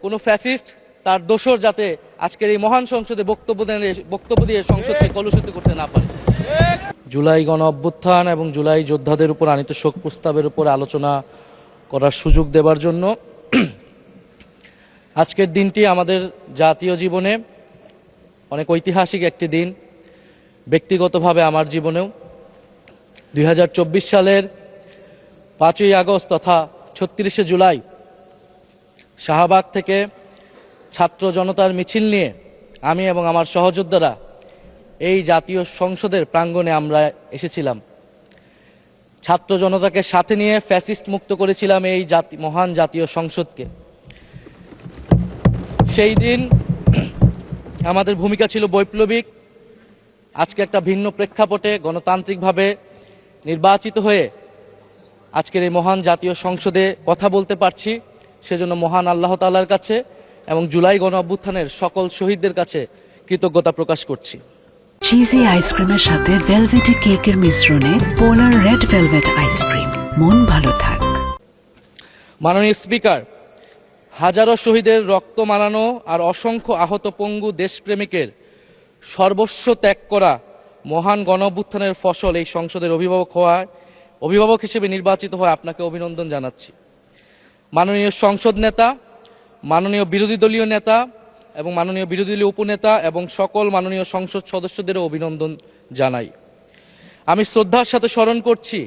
কোনো ফ্যাসিস্ট তার দোসর যাতে আজকের এই মহান সংসদে বক্তব্য দিয়ে সংসদকে কলুষিত করতে না পারে। জুলাই গণ অভ্যুত্থান এবং জুলাই যোদ্ধাদের উপর আনীত শোক প্রস্তাবের উপর আলোচনা করার সুযোগ দেবার জন্য আজকের দিনটি আমাদের জাতীয় জীবনে অনেক ঐতিহাসিক একটি দিন। ব্যক্তিগতভাবে আমার জীবনেও 2024 সালের 5ই আগস্ট তথা 36শে জুলাই শাহবাগ থেকে ছাত্র জনতার মিছিল নিয়ে আমি এবং আমার সহযোদ্ধারা এই জাতীয় সংসদের প্রাঙ্গণে আমরা এসেছিলাম। ছাত্র জনতাকে সাথে নিয়ে ফ্যাসিস্ট মুক্ত করেছিলাম এই মহান জাতীয় সংসদকে। সেই দিন আমাদের ভূমিকা ছিল বৈপ্লবিক। আজকে একটা ভিন্ন প্রেক্ষাপটে গণতান্ত্রিকভাবে নির্বাচিত হয়ে আজকের এই মহান জাতীয় সংসদে কথা বলতে পারছি, সেজন্য মহান আল্লাহ তাআলার কাছে এবং জুলাই গণ অভ্যুত্থানের সকল শহীদদের কাছে কৃতজ্ঞতা প্রকাশ করছি। চিজি আইসক্রিমের সাথে ভেলভেটি কেকের মিশ্রণে পোলার রেড ভেলভেট আইসক্রিম, মন ভালো থাক। মাননীয় স্পিকার, হাজারো শহীদের রক্ত মানানো আর অসংখ্য আহত পঙ্গু দেশপ্রেমিকের সর্বস্ব ত্যাগ করা মহান গণ অভ্যুত্থানের ফসল এই সংসদের অভিভাবক হিসেবে নির্বাচিত হয়ে আপনাকে অভিনন্দন জানাচ্ছি। মাননীয় সংসদ নেতা, মাননীয় বিরোধী দলীয় নেতা এবং মাননীয় বিরোধী দলীয় উপনেতা এবং সকল মাননীয় সংসদ সদস্যদেরও অভিনন্দন জানাই। আমি শ্রদ্ধার সাথে স্মরণ করছি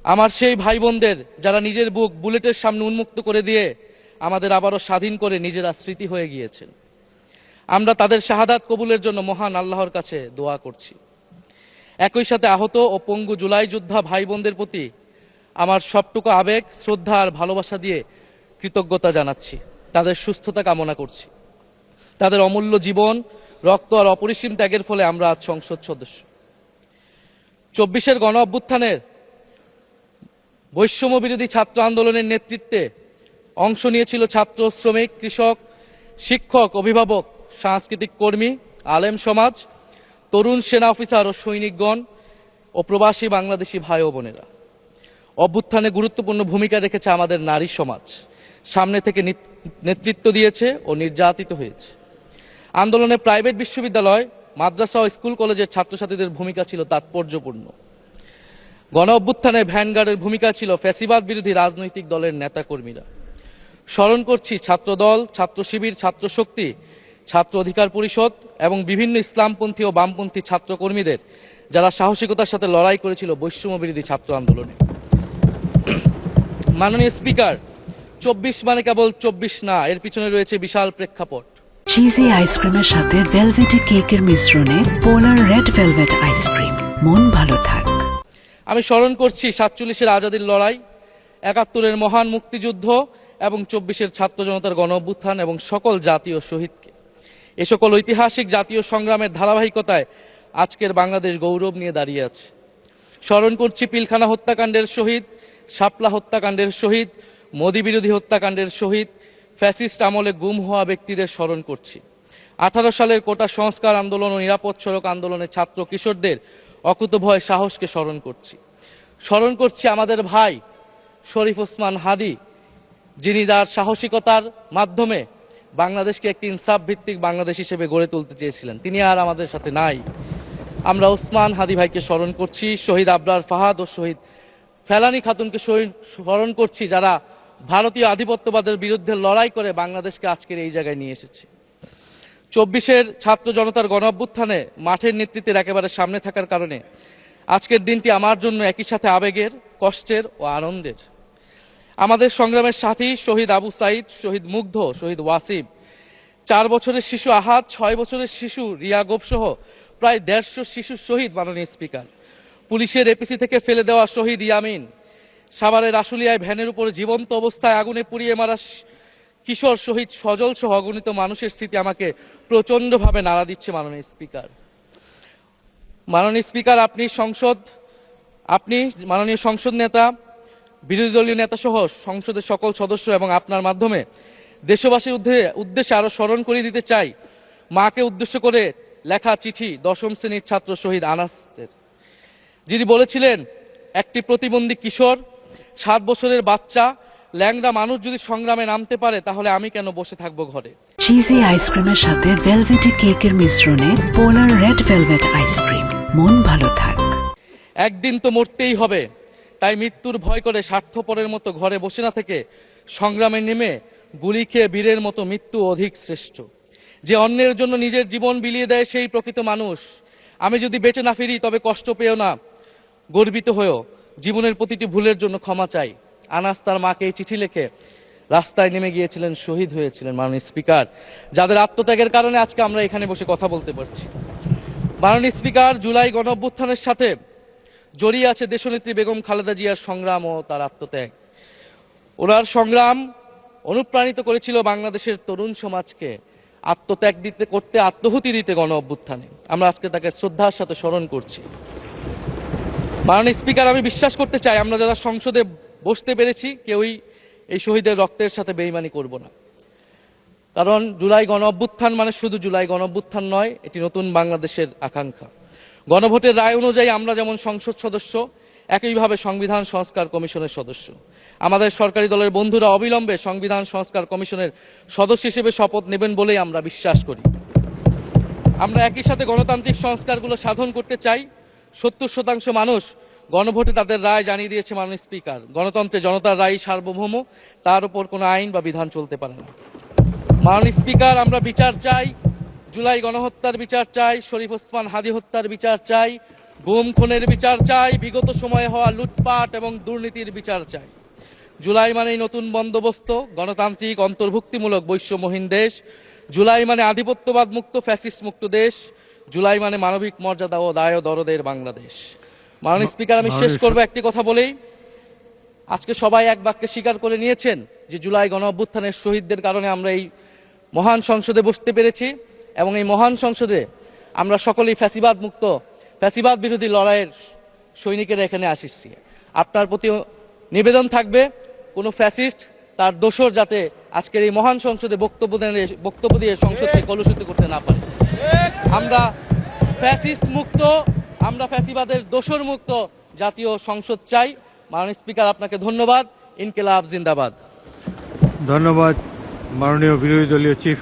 আমার সেই ভাই বোনদের যারা নিজের বুক বুলেটের সামনে উন্মুক্ত করে দিয়ে আমাদের আবারও স্বাধীন করে নিজেরা স্মৃতি হয়ে গিয়েছেন। আমরা তাদের শাহাদাত কবুলের জন্য মহান আল্লাহর কাছে দোয়া করছি। একই সাথে আহত ও পঙ্গু জুলাই যোদ্ধা ভাই বোনদের প্রতি আমার সবটুকু আবেগ, শ্রদ্ধা আর ভালোবাসা দিয়ে কৃতজ্ঞতা জানাচ্ছি। তাদের সুস্থতা কামনা করছি। তাদের অমূল্য জীবন, রক্ত আর অপরিসীম ত্যাগের ফলে আমরা আজ সংসদ সদস্য। 24-এর গণ অভ্যুত্থানের বৈষম্য বিরোধী ছাত্র আন্দোলনের নেতৃত্বে অংশ নিয়েছিল ছাত্র, শ্রমিক, কৃষক, শিক্ষক, অভিভাবক, সাংস্কৃতিক কর্মী, আলেম সমাজ, তরুণ সেনা অফিসার ও সৈনিকগণ ও প্রবাসী বাংলাদেশি ভাই ও বোনেরা। অভ্যুত্থানে গুরুত্বপূর্ণ ভূমিকা রেখেছে আমাদের নারী সমাজ, সামনে থেকে নেতৃত্ব দিয়েছে ও নির্যাতিত হয়েছে। আন্দোলনে প্রাইভেট বিশ্ববিদ্যালয়, মাদ্রাসা ও স্কুল কলেজের ছাত্রছাত্রীদের ভূমিকা ছিল তাৎপর্যপূর্ণ। গণ অভ্যুত্থানে ভ্যানগার্ডের ভূমিকা ছিল ফ্যাসিবাদ বিরোধী রাজনৈতিক দলের নেতাকর্মীরা। স্মরণ করছি ছাত্রদল, ছাত্র শিবির, ছাত্র শক্তি, ছাত্র অধিকার পরিষদ এবং বিভিন্ন ইসলামপন্থী ও বামপন্থী ছাত্রকর্মীদের যারা সাহসিকতার সাথে লড়াই করেছিল বৈষম্য বিরোধী ছাত্র আন্দোলনে। মাননীয় স্পিকার, 24 মানে কেবল 24 না, এর পিছনে রয়েছে বিশাল প্রেক্ষাপট। চিজি আইসক্রিমের সাথে ভেলভেটি কেকের মিশ্রণে পোলার রেড ভেলভেট আইসক্রিম, মন ভালো থাক। আমি স্মরণ করছি 47-এর আজাদীর লড়াই, 71-এর মহান মুক্তিযুদ্ধ এবং 24-এর ছাত্র জনতার গণ অভ্যুত্থান এবং সকল জাতীয় শহীদকে। এ সকল ঐতিহাসিক জাতীয় সংগ্রামের ধারাবাহিকতায় আজকের বাংলাদেশ গৌরব নিয়ে দাঁড়িয়ে আছে। স্মরণ করছি পিলখানা হত্যাকাণ্ডের শহীদ, শাপলা হত্যাকাণ্ডের শহীদ, মোদী বিরোধী হত্যাকাণ্ডের শহীদ, ফ্যাসিস্ট আমলে গুম হওয়া ব্যক্তিদের স্মরণ করছি। 18 সালের কোটা সংস্কার আন্দোলন ও নিরাপদ সড়ক আন্দোলনে ছাত্র কিশোরদের অকুতোভয় সাহসকে স্মরণ করছি। স্মরণ করছি আমাদের ভাই শরীফ ওসমান হাদী, যিনি তার সাহসিকতার মাধ্যমে বাংলাদেশকে একটি ইনসাফ ভিত্তিক বাংলাদেশ হিসেবে গড়ে তুলতে চেয়েছিলেন। তিনি আর আমাদের সাথে নাই। আমরা ওসমান হাদী ভাইকে স্মরণ করছি। শহীদ আবরার ফাহাদ ও শহীদ ফেলানী খাতুনকে স্মরণ করছি, যারা ভারতীয় আধিপত্যবাদের বিরুদ্ধে লড়াই করে বাংলাদেশকে আজকের এই জায়গায় নিয়ে এসেছে। 24-এর ছাত্র জনতার গণ অভ্যুত্থানে মাঠের নেতৃত্বের একেবারে সামনে থাকার কারণে আজকের দিনটি আমার জন্য একই সাথে আবেগের, কষ্টের ও আনন্দের। আমাদের সংগ্রামের সাথী শহীদ আবু সাইদ, শহীদ মুগ্ধ, শহীদ ওয়াসিম, 4 বছরের শিশু আহাদ, 6 বছরের শিশু রিয়া গোপ সহ প্রায় 150 শিশু শহীদ। মাননীয় স্পিকার, পুলিশের এপিসি থেকে ফেলে দেওয়া শহীদ ইয়ামিন, সাভারের আশুলিয়ায় ভ্যানের উপরে জীবন্ত অবস্থায় আগুনে পুড়িয়ে মারা কিশোর শহীদ সজল সহ অগণিত মানুষের স্মৃতি আমাকে প্রচন্ডভাবে নাড়া দিচ্ছে। মাননীয় স্পিকার, আপনি মাননীয় সংসদ নেতা, বিরোধী দলীয় নেতা সহ সংসদের সকল সদস্য এবং আপনার মাধ্যমে দেশবাসীর উদ্দেশ্যে আরো স্মরণ করিয়ে দিতে চাই মাকে উদ্দেশ্য করে লেখা চিঠি 10ম শ্রেণীর ছাত্র শহীদ আনাসের, যিনি বলেছিলেন, একটি প্রতিবন্ধী কিশোর, 7 বছরের বাচ্চা ল্যাংড়া মানুষ যদি সংগ্রামে নামতে পারে তাহলে আমি কেন বসে থাকবো ঘরে। চিজি আইসক্রিমের সাথে ভেলভেটি কেকের মিশ্রণে পোলার রেড ভেলভেট আইসক্রিম। মন ভালো থাক। একদিন তো মরতেই হবে, তাই মৃত্যুর ভয় করে স্বার্থপরের মতো ঘরে বসে না থেকে সংগ্রামে নেমে গুলি খেয়ে বীরের মতো মৃত্যু অধিক শ্রেষ্ঠ। যে অন্যের জন্য নিজের জীবন বিলিয়ে দেয় সেই প্রকৃত মানুষ। আমি যদি বেঁচে না ফিরি তবে কষ্ট পেও না, গর্বিত হয়েও জীবনের প্রতিটি ভুলের জন্য ক্ষমা চাই। আনাস তার মাকে এই চিঠি লিখে রাস্তায় নেমে গিয়েছিলেন, শহীদ হয়েছিলেন মাননীয় স্পিকার, যাদের আত্মত্যাগের কারণে আজকে আমরা এখানে বসে কথা বলতে পারছি। মাননীয় স্পিকার, জুলাই গণঅভ্যুত্থানের সাথে জড়িয়ে আছে দেশনেত্রী বেগম খালেদা জিয়ার সংগ্রাম ও তার আত্মত্যাগ। ওনার সংগ্রাম অনুপ্রাণিত করেছিল বাংলাদেশের তরুণ সমাজকে আত্মত্যাগ করতে, আত্মহুতি দিতে গণ অভ্যুত্থানে। আমরা আজকে তাকে শ্রদ্ধার সাথে স্মরণ করছি। মাননীয় স্পিকার, আমি বিশ্বাস করতে চাই আমরা যারা সংসদে বসতে পেরেছি কেউই এই শহীদের রক্তের সাথে বেইমানি করব না। কারণ জুলাই গণ অভ্যুত্থান মানে শুধু জুলাই গণ অভ্যুত্থান নয়, এটি নতুন বাংলাদেশের আকাঙ্ক্ষা। গণভোটের রায় অনুযায়ী আমরা যেমন সংসদ সদস্য, একইভাবে সংবিধান সংস্কার কমিশনের সদস্য। আমাদের সরকারি দলের বন্ধুরা অবিলম্বে সংবিধান সংস্কার কমিশনের সদস্য হিসেবে শপথ নেবেন বলেই আমরা বিশ্বাস করি। আমরা একই সাথে গণতান্ত্রিক সংস্কারগুলো সাধন করতে চাই। 70% মানুষ গণভোটে তাদের রায় জানিয়ে দিয়েছে মাননীয় স্পিকার। গণতন্ত্রে জনতার রায় সার্বভৌম, তার উপর কোনো আইন বা বিধান চলতে পারে না। মাননীয় স্পিকার, আমরা বিচার চাই, জুলাই গণহত্যার বিচার চাই, শরীফ ওসমান হাদি হত্যার বিচার চাই, গুম খুনের বিচার চাই, বিগত সময়ে হওয়া লুটপাট এবং দুর্নীতির বিচার চাই। জুলাই মানেই নতুন বন্দোবস্ত, গণতান্ত্রিক অন্তর্ভুক্তিমূলক বৈষম্যহীন দেশ। জুলাই মানে আধিপত্যবাদ মুক্ত, ফ্যাসিস্ট মুক্ত দেশ। জুলাই মানে মানবিক মর্যাদা ও দায় ও দরদের বাংলাদেশ। মাননীয় স্পিকার, আমি শেষ করব একটি কথা বলেই। আজকে সবাই এক বাক্যে স্বীকার করে নিয়েছেন যে জুলাই গণ অভ্যুত্থানের শহীদদের কারণে আমরা এই মহান সংসদে বসতে পেরেছি এবং এই মহান সংসদে আমরা সকলেই ফ্যাসিবাদ মুক্ত, ফ্যাসিবাদ বিরোধী লড়াইয়ের সৈনিকেরা এখানে আসিছি। আপনার প্রতি নিবেদন থাকবে কোনো ফ্যাসিস্ট তার দোসর যাতে আজকের এই মহান সংসদে বক্তব্য দিয়ে সংসদকে কলুষিত করতে না পারে। আমরা ফ্যাসিস্ট মুক্ত, আমরা ফ্যাসিবাদের দোসর মুক্ত জাতীয় সংসদ চাই। মাননীয় স্পিকার, আপনাকে ধন্যবাদ। ইনকিলাব জিন্দাবাদ। ধন্যবাদ মাননীয় বিরোধী দলীয় চিফ